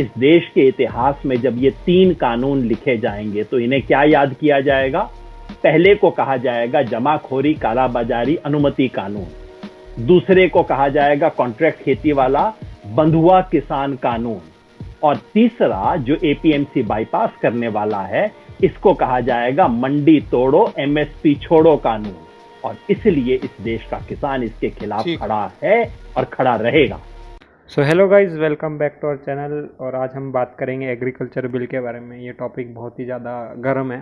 इस देश के इतिहास में जब ये 3 कानून लिखे जाएंगे तो इन्हें क्या याद किया जाएगा? पहले को कहा जाएगा जमाखोरी कालाबाजारी अनुमति कानून, दूसरे को कहा जाएगा कॉन्ट्रैक्ट खेती वाला बंधुआ किसान कानून, और तीसरा जो एपीएमसी बाईपास करने वाला है इसको कहा जाएगा मंडी तोड़ो एमएसपी छोड़ो कानून। और इसलिए इस देश का किसान इसके खिलाफ खड़ा है और खड़ा रहेगा। So hello guys, welcome back to our channel. और आज हम बात करेंगे एग्रीकल्चर बिल के बारे में। ये टॉपिक बहुत ही ज़्यादा गर्म है,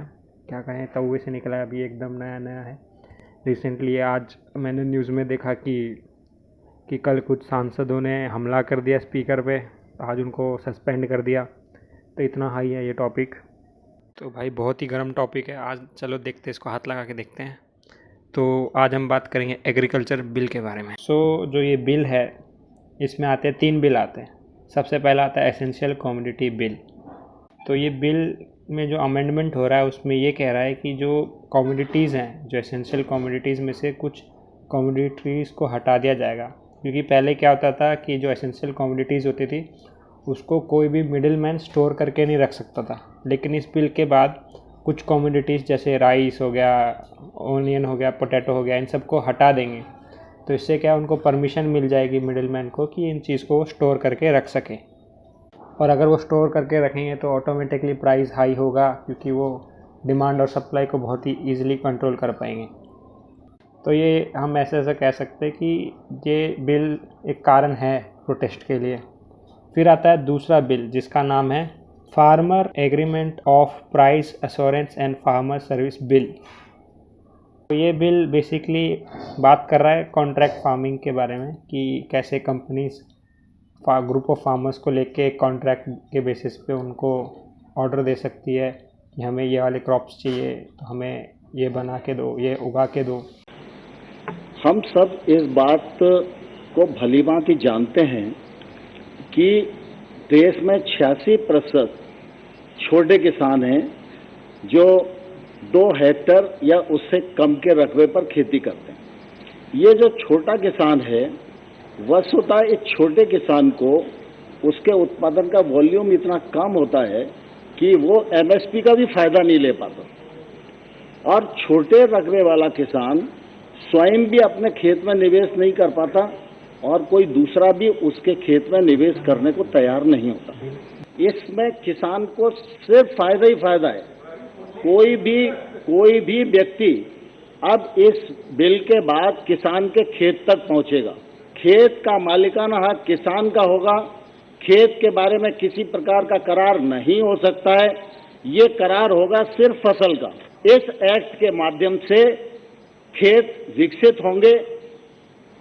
क्या कहें, तवे से निकला है, अभी एकदम नया है। रिसेंटली आज मैंने न्यूज़ में देखा कि कल कुछ सांसदों ने हमला कर दिया स्पीकर पे, आज उनको सस्पेंड कर दिया। तो इतना हाई है ये टॉपिक। तो भाई बहुत ही गर्म टॉपिक है। आज चलो देखते हैं, इसको हाथ लगा के देखते हैं। तो आज हम बात करेंगे एग्रीकल्चर बिल के बारे में। जो ये बिल है इसमें आते हैं 3 बिल आते हैं। सबसे पहला आता है एसेंशियल कमोडिटी बिल। तो ये बिल में जो अमेंडमेंट हो रहा है उसमें ये कह रहा है कि जो कमोडिटीज़ हैं, जो एसेंशियल कमोडिटीज़ में से कुछ कमोडिटीज़ को हटा दिया जाएगा। क्योंकि पहले क्या होता था कि जो एसेंशियल कमोडिटीज़ होती थी उसको कोई भी मिडिल मैन स्टोर करके नहीं रख सकता था। लेकिन इस बिल के बाद कुछ कमोडिटीज़ जैसे राइस हो गया, ओनियन हो गया, पोटैटो हो गया, इन सबको हटा देंगे। तो इससे क्या उनको परमिशन मिल जाएगी मिडिलमैन को कि इन चीज़ को स्टोर करके रख सकें। और अगर वो स्टोर करके रखेंगे तो ऑटोमेटिकली प्राइस हाई होगा, क्योंकि वो डिमांड और सप्लाई को बहुत ही ईजिली कंट्रोल कर पाएंगे। तो ये हम ऐसे कह सकते हैं कि ये बिल एक कारण है प्रोटेस्ट के लिए। फिर आता है दूसरा बिल जिसका नाम है farmer agreement of price assurance and farmer service bill. तो ये बिल बेसिकली बात कर रहा है कॉन्ट्रैक्ट फार्मिंग के बारे में कि कैसे कंपनीज ग्रुप ऑफ फार्मर्स को लेके कॉन्ट्रैक्ट के बेसिस पे उनको ऑर्डर दे सकती है कि हमें ये वाले क्रॉप्स चाहिए तो हमें ये बना के दो, ये उगा के दो। हम सब इस बात को भलीभांति जानते हैं कि देश में 86% छोटे किसान हैं जो 2 हेक्टर या उससे कम के रकबे पर खेती करते हैं। ये जो छोटा किसान है वस्तुतः इस छोटे किसान को उसके उत्पादन का वॉल्यूम इतना कम होता है कि वो एमएसपी का भी फायदा नहीं ले पाता। और छोटे रकबे वाला किसान स्वयं भी अपने खेत में निवेश नहीं कर पाता और कोई दूसरा भी उसके खेत में निवेश करने को तैयार नहीं होता। इसमें किसान को सिर्फ फायदा ही फायदा है। कोई भी व्यक्ति अब इस बिल के बाद किसान के खेत तक पहुंचेगा। खेत का मालिकाना हक किसान का होगा। खेत के बारे में किसी प्रकार का करार नहीं हो सकता है। ये करार होगा सिर्फ फसल का। इस एक्ट के माध्यम से खेत विकसित होंगे,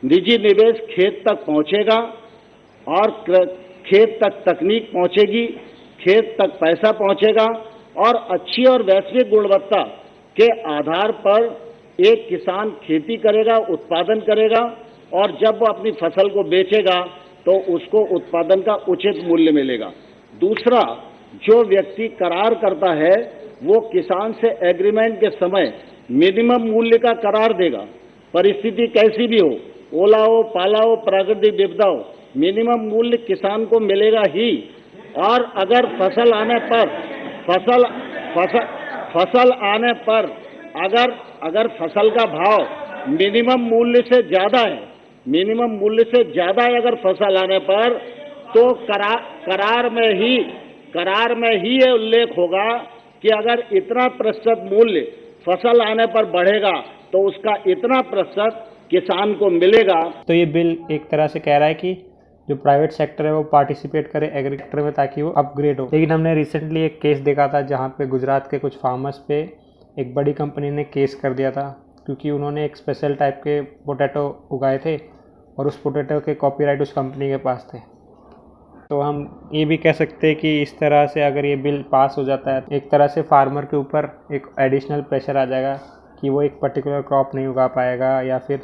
निजी निवेश खेत तक पहुंचेगा और खेत तक तकनीक पहुंचेगी, खेत तक पैसा पहुंचेगा और अच्छी और वैश्विक गुणवत्ता के आधार पर एक किसान खेती करेगा, उत्पादन करेगा और जब वो अपनी फसल को बेचेगा तो उसको उत्पादन का उचित मूल्य मिलेगा। दूसरा, जो व्यक्ति करार करता है वो किसान से एग्रीमेंट के समय मिनिमम मूल्य का करार देगा। परिस्थिति कैसी भी हो, ओला हो, पाला हो, प्राकृतिक विपदा हो, मिनिमम मूल्य किसान को मिलेगा ही। और अगर फसल आने पर अगर फसल का भाव मिनिमम मूल्य से ज़्यादा है, अगर फसल आने पर तो करार में ही ये उल्लेख होगा कि अगर इतना प्रतिशत मूल्य फसल आने पर बढ़ेगा तो उसका इतना प्रतिशत किसान को मिलेगा। तो ये बिल एक तरह से कह रहा है कि जो प्राइवेट सेक्टर है वो पार्टिसिपेट करे एग्रीकल्चर में ताकि वो अपग्रेड हो। लेकिन हमने रिसेंटली एक केस देखा था जहाँ पे गुजरात के कुछ फार्मर्स पे एक बड़ी कंपनी ने केस कर दिया था, क्योंकि उन्होंने एक स्पेशल टाइप के पोटैटो उगाए थे और उस पोटैटो के कॉपीराइट उस कंपनी के पास थे। तो हम ये भी कह सकते हैं कि इस तरह से अगर ये बिल पास हो जाता है एक तरह से फार्मर के ऊपर एक एडिशनल प्रेशर आ जाएगा कि वो एक पर्टिकुलर क्रॉप नहीं उगा पाएगा या फिर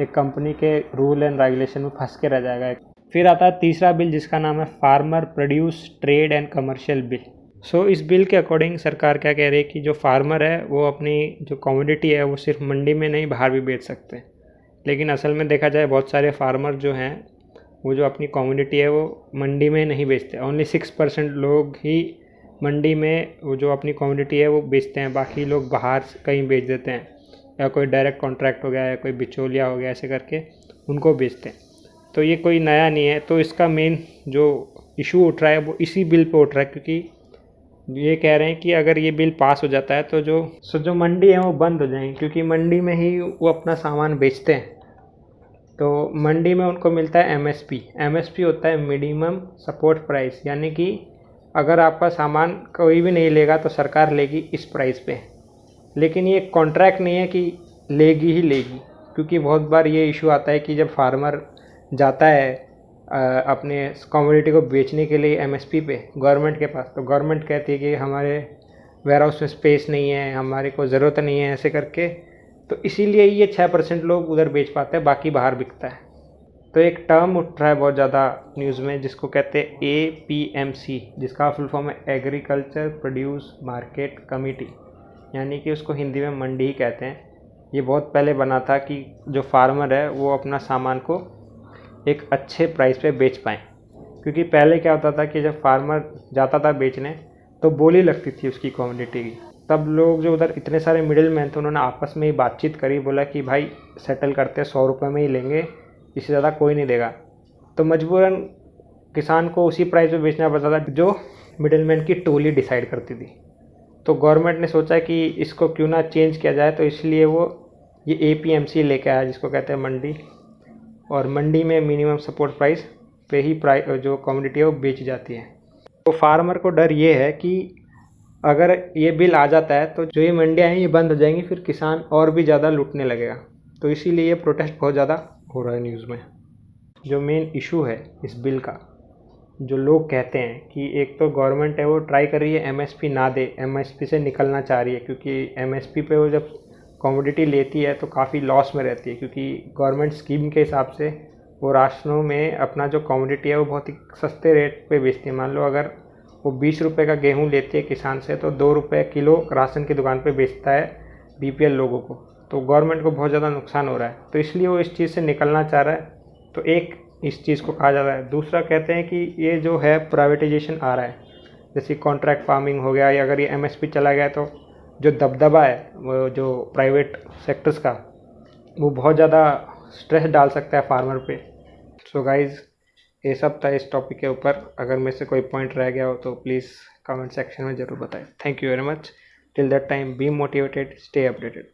एक कंपनी के रूल एंड रेगुलेशन में फंस के रह जाएगा। फिर आता है तीसरा बिल जिसका नाम है farmer produce trade and commercial bill. इस बिल के अकॉर्डिंग सरकार क्या कह रही है कि जो फार्मर है वो अपनी जो कमोडिटी है वो सिर्फ मंडी में नहीं बाहर भी बेच सकते हैं। लेकिन असल में देखा जाए बहुत सारे फार्मर जो हैं वो जो अपनी कम्युनिटी है वो मंडी में नहीं बेचते। ओनली 6% लोग ही मंडी में वो जो अपनी कम्युनिटी है वो बेचते हैं, बाकी लोग बाहर कहीं बेच देते हैं, या कोई डायरेक्ट कॉन्ट्रैक्ट हो गया या कोई बिचौलिया हो गया, ऐसे करके उनको बेचते हैं। तो ये कोई नया नहीं है। तो इसका मेन जो इशू उठ रहा है वो इसी बिल पे उठ रहा है, क्योंकि ये कह रहे हैं कि अगर ये बिल पास हो जाता है तो जो मंडी है वो बंद हो जाएंगी, क्योंकि मंडी में ही वो अपना सामान बेचते हैं। तो मंडी में उनको मिलता है एमएसपी होता है मिनिमम सपोर्ट प्राइस, यानी कि अगर आपका सामान कोई भी नहीं लेगा तो सरकार लेगी इस प्राइस पे। लेकिन ये कॉन्ट्रैक्ट नहीं है कि लेगी ही लेगी, क्योंकि बहुत बार ये इशू आता है कि जब फार्मर जाता है अपने कमोडिटी को बेचने के लिए एमएसपी पे गवर्नमेंट के पास, तो गवर्नमेंट कहती है कि हमारे वेयर हाउस में स्पेस नहीं है, हमारे को ज़रूरत नहीं है, ऐसे करके। तो इसीलिए ये 6% लोग उधर बेच पाते हैं, बाकी बाहर बिकता है। तो एक टर्म उठ रहा है बहुत ज़्यादा न्यूज़ में जिसको कहते हैं APMC, जिसका फुल फॉर्म है एग्रीकल्चर प्रोड्यूस मार्केट कमेटी, यानी कि उसको हिंदी में मंडी ही कहते हैं। ये बहुत पहले बना था कि जो फार्मर है वो अपना सामान को एक अच्छे प्राइस पे बेच पाएँ, क्योंकि पहले क्या होता था कि जब फार्मर जाता था बेचने तो बोली लगती थी उसकी कम्युनिटी की। तब लोग जो उधर इतने सारे मिडिल मैन थे उन्होंने आपस में ही बातचीत करी, बोला कि भाई सेटल करते हैं, 100 रुपये में ही लेंगे, इससे ज़्यादा कोई नहीं देगा। तो मजबूरन किसान को उसी प्राइस पे बेचना पड़ता था जो मिडिल मैन की टोली डिसाइड करती थी। तो गवर्नमेंट ने सोचा कि इसको क्यों ना चेंज किया जाए, तो इसलिए वो ये APMC लेके आया, जिसको कहते हैं मंडी। और मंडी में मिनिमम सपोर्ट प्राइस पे ही जो कम्युनिटी है वो बेची जाती है। तो फार्मर को डर ये है कि अगर ये बिल आ जाता है तो जो ये मंडियाँ हैं ये बंद हो जाएंगी, फिर किसान और भी ज़्यादा लूटने लगेगा। तो इसीलिए ये प्रोटेस्ट बहुत ज़्यादा हो रहा है न्यूज़ में। जो मेन इशू है इस बिल का, जो लोग कहते हैं कि एक तो गवर्नमेंट है वो ट्राई कर रही है MSP ना दे, MSP से निकलना चाह रही है, क्योंकि MSP पे वो जब कमोडिटी लेती है तो काफ़ी लॉस में रहती है, क्योंकि गवर्नमेंट स्कीम के हिसाब से वो राशनों में अपना जो कमोडिटी है वो बहुत ही सस्ते रेट पे बेचती है। मान लो अगर वो 20 रुपये का गेहूँ लेती है किसान से, तो 2 रुपये किलो राशन की दुकान पे बेचता है BPL लोगों को। तो गवर्नमेंट को बहुत ज़्यादा नुकसान हो रहा है, तो इसलिए वो इस चीज़ से निकलना चाह रहा है। तो एक इस चीज़ को कहा जा रहा है। दूसरा कहते हैं कि ये जो है प्राइवेटाइजेशन आ रहा है, जैसे कॉन्ट्रैक्ट फार्मिंग हो गया, या अगर ये MSP चला गया तो जो दबदबा है वो जो प्राइवेट सेक्टर्स का, वो बहुत ज़्यादा स्ट्रेस डाल सकता है फार्मर पे। सो गाइज़, ये सब था इस टॉपिक के ऊपर। अगर मेरे से कोई पॉइंट रह गया हो तो प्लीज़ कमेंट सेक्शन में ज़रूर बताएं। Thank you very much. Till that time, be motivated, stay updated.